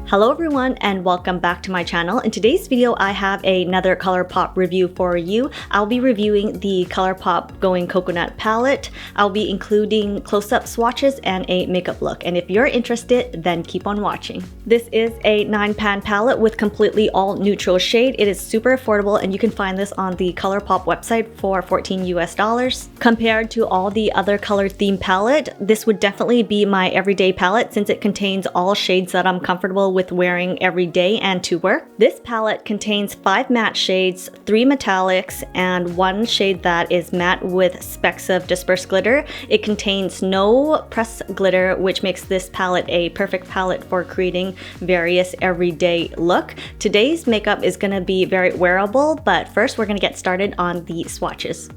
Hello everyone and welcome back to my channel. In today's video, I have another Colourpop review for you. I'll be reviewing the Colourpop Going Coconut palette. I'll be including close-up swatches and a makeup look. And if you're interested, then keep on watching. This is a 9-pan palette with completely all neutral shade. It is super affordable and you can find this on the Colourpop website for $14 US. Compared to all the other color theme palette, this would definitely be my everyday palette since it contains all shades that I'm comfortable with wearing every day and to work. This palette contains 5 matte shades, 3 metallics, and 1 shade that is matte with specks of dispersed glitter. It contains no pressed glitter, which makes this palette a perfect palette for creating various everyday look. Today's makeup is going to be very wearable, but first we're going to get started on the swatches.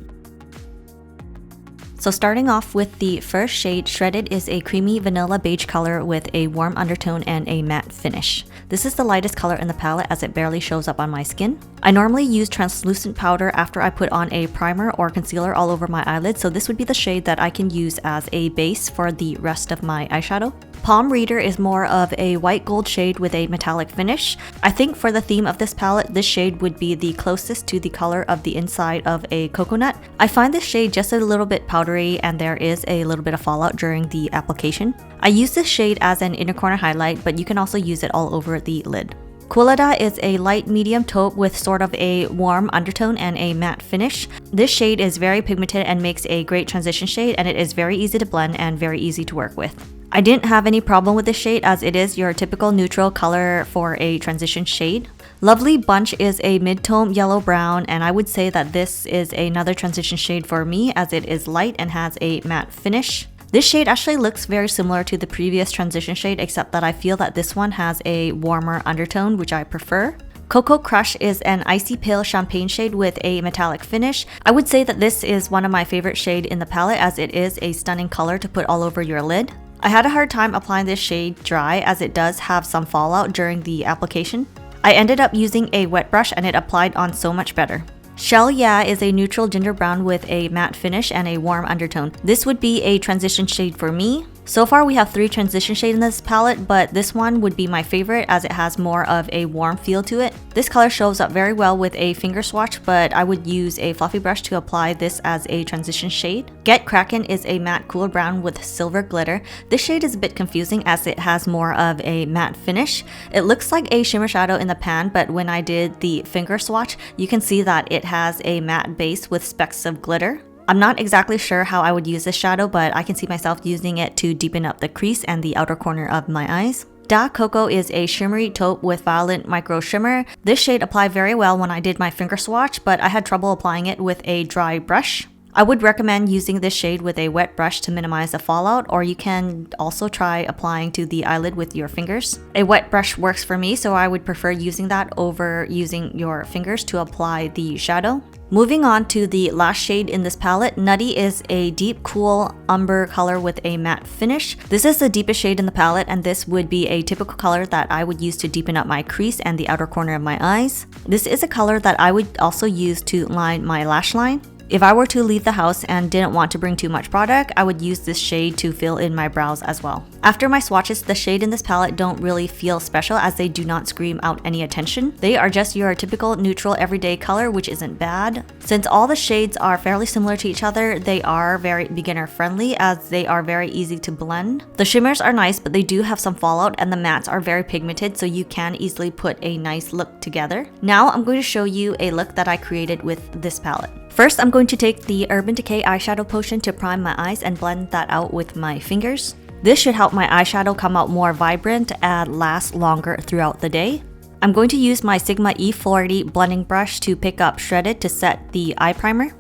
So starting off with the first shade, Shredded is a creamy vanilla beige color with a warm undertone and a matte finish. This is the lightest color in the palette as it barely shows up on my skin. I normally use translucent powder after I put on a primer or concealer all over my eyelids, so this would be the shade that I can use as a base for the rest of my eyeshadow. Palm Reader is more of a white gold shade with a metallic finish. I think for the theme of this palette, this shade would be the closest to the color of the inside of a coconut. I find this shade just a little bit powdery and there is a little bit of fallout during the application. I use this shade as an inner corner highlight, but you can also use it all over the lid. Coolada is a light medium taupe with sort of a warm undertone and a matte finish. This shade is very pigmented and makes a great transition shade, and it is very easy to blend and very easy to work with. I didn't have any problem with this shade as it is your typical neutral color for a transition shade. Lovely Bunch is a mid-tone yellow brown, and I would say that this is another transition shade for me as it is light and has a matte finish. This shade actually looks very similar to the previous transition shade, except that I feel that this one has a warmer undertone, which I prefer. Coco Crush is an icy pale champagne shade with a metallic finish. I would say that this is one of my favorite shade in the palette as it is a stunning color to put all over your lid. I had a hard time applying this shade dry as it does have some fallout during the application. I ended up using a wet brush and it applied on so much better. Shell Yeah is a neutral ginger brown with a matte finish and a warm undertone. This would be a transition shade for me. So far we have 3 transition shades in this palette, but this one would be my favorite as it has more of a warm feel to it. This color shows up very well with a finger swatch, but I would use a fluffy brush to apply this as a transition shade. Get Crackin is a matte cool brown with silver glitter. This shade is a bit confusing as it has more of a matte finish. It looks like a shimmer shadow in the pan, but when I did the finger swatch, you can see that it has a matte base with specks of glitter. I'm not exactly sure how I would use this shadow, but I can see myself using it to deepen up the crease and the outer corner of my eyes. Da Coco is a shimmery taupe with violet micro shimmer. This shade applied very well when I did my finger swatch, but I had trouble applying it with a dry brush. I would recommend using this shade with a wet brush to minimize the fallout, or you can also try applying to the eyelid with your fingers. A wet brush works for me, so I would prefer using that over using your fingers to apply the shadow. Moving on to the last shade in this palette, Nutty is a deep cool umber color with a matte finish. This is the deepest shade in the palette and this would be a typical color that I would use to deepen up my crease and the outer corner of my eyes. This is a color that I would also use to line my lash line. If I were to leave the house and didn't want to bring too much product, I would use this shade to fill in my brows as well. After my swatches, the shade in this palette don't really feel special as they do not scream out any attention. They are just your typical neutral everyday color, which isn't bad. Since all the shades are fairly similar to each other, they are very beginner friendly as they are very easy to blend. The shimmers are nice, but they do have some fallout and the mattes are very pigmented, so you can easily put a nice look together. Now I'm going to show you a look that I created with this palette. First, I'm going to take the Urban Decay eyeshadow potion to prime my eyes and blend that out with my fingers. This should help my eyeshadow come out more vibrant and last longer throughout the day. I'm going to use my Sigma E40 blending brush to pick up Shredded to set the eye primer.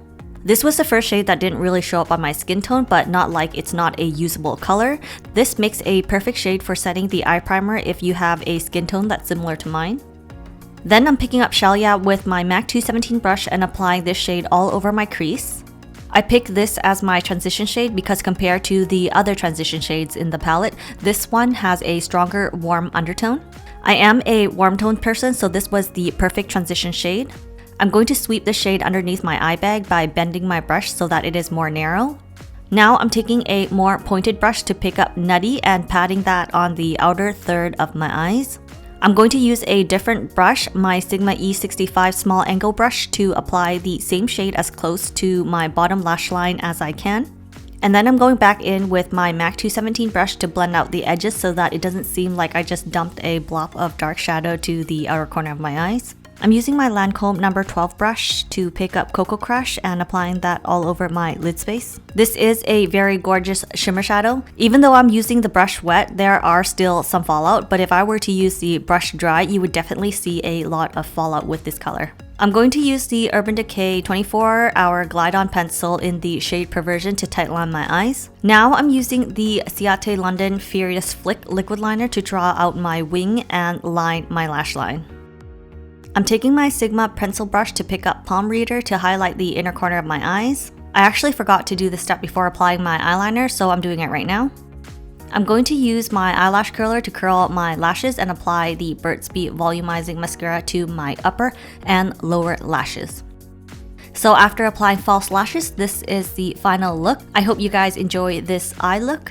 This was the first shade that didn't really show up on my skin tone, but not like it's not a usable color. This makes a perfect shade for setting the eye primer if you have a skin tone that's similar to mine. Then I'm picking up Shell Yeah with my MAC 217 brush and applying this shade all over my crease. I picked this as my transition shade because compared to the other transition shades in the palette, this one has a stronger warm undertone. I am a warm toned person, so this was the perfect transition shade. I'm going to sweep the shade underneath my eye bag by bending my brush so that it is more narrow. Now I'm taking a more pointed brush to pick up Nutty and patting that on the outer third of my eyes. I'm going to use a different brush, my Sigma E65 small angle brush, to apply the same shade as close to my bottom lash line as I can. And then I'm going back in with my MAC 217 brush to blend out the edges so that it doesn't seem like I just dumped a blob of dark shadow to the outer corner of my eyes. I'm using my Lancome number 12 brush to pick up Coco Crush and applying that all over my lid space. This is a very gorgeous shimmer shadow. Even though I'm using the brush wet, there are still some fallout, but if I were to use the brush dry, you would definitely see a lot of fallout with this color. I'm going to use the Urban Decay 24-Hour Glide On Pencil in the shade Perversion to tight line my eyes. Now I'm using the Ciate London Furious Flick liquid liner to draw out my wing and line my lash line. I'm taking my Sigma pencil brush to pick up Palm Reader to highlight the inner corner of my eyes. I actually forgot to do this step before applying my eyeliner, so I'm doing it right now. I'm going to use my eyelash curler to curl my lashes and apply the Burt's Bees Volumizing Mascara to my upper and lower lashes. So after applying false lashes, this is the final look. I hope you guys enjoy this eye look.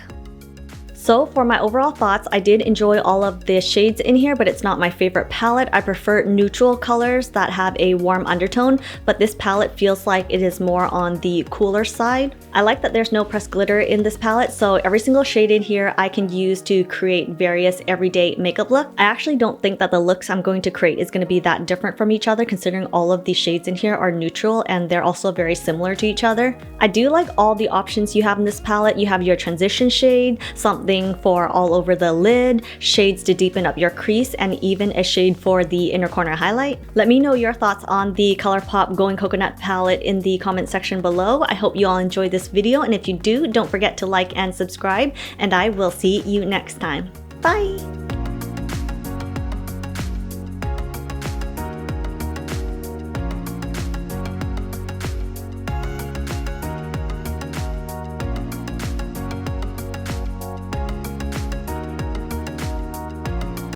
So for my overall thoughts, I did enjoy all of the shades in here, but it's not my favorite palette. I prefer neutral colors that have a warm undertone, but this palette feels like it is more on the cooler side. I like that there's no pressed glitter in this palette, so every single shade in here I can use to create various everyday makeup look. I actually don't think that the looks I'm going to create is going to be that different from each other, considering all of these shades in here are neutral and they're also very similar to each other. I do like all the options you have in this palette. You have your transition shade, something for all over the lid, shades to deepen up your crease, and even a shade for the inner corner highlight. Let me know your thoughts on the Colourpop Going Coconut palette in the comment section below. I hope you all enjoyed this video, and if you do, don't forget to like and subscribe, and I will see you next time. Bye!